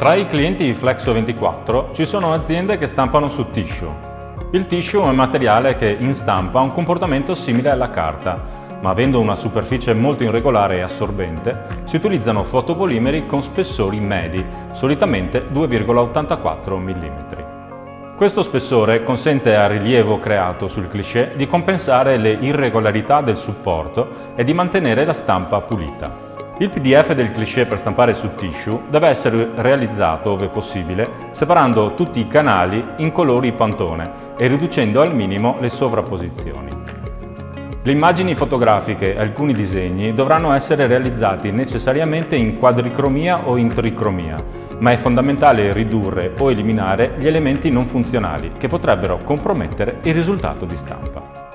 Tra i clienti Flexo24 ci sono aziende che stampano su tissue. Il tissue è un materiale che in stampa ha un comportamento simile alla carta, ma avendo una superficie molto irregolare e assorbente, si utilizzano fotopolimeri con spessori medi, solitamente 2,84 mm. Questo spessore consente al rilievo creato sul cliché di compensare le irregolarità del supporto e di mantenere la stampa pulita. Il PDF del cliché per stampare su tissue deve essere realizzato, ove possibile, separando tutti i canali in colori Pantone e riducendo al minimo le sovrapposizioni. Le immagini fotografiche e alcuni disegni dovranno essere realizzati necessariamente in quadricromia o in tricromia, ma è fondamentale ridurre o eliminare gli elementi non funzionali che potrebbero compromettere il risultato di stampa.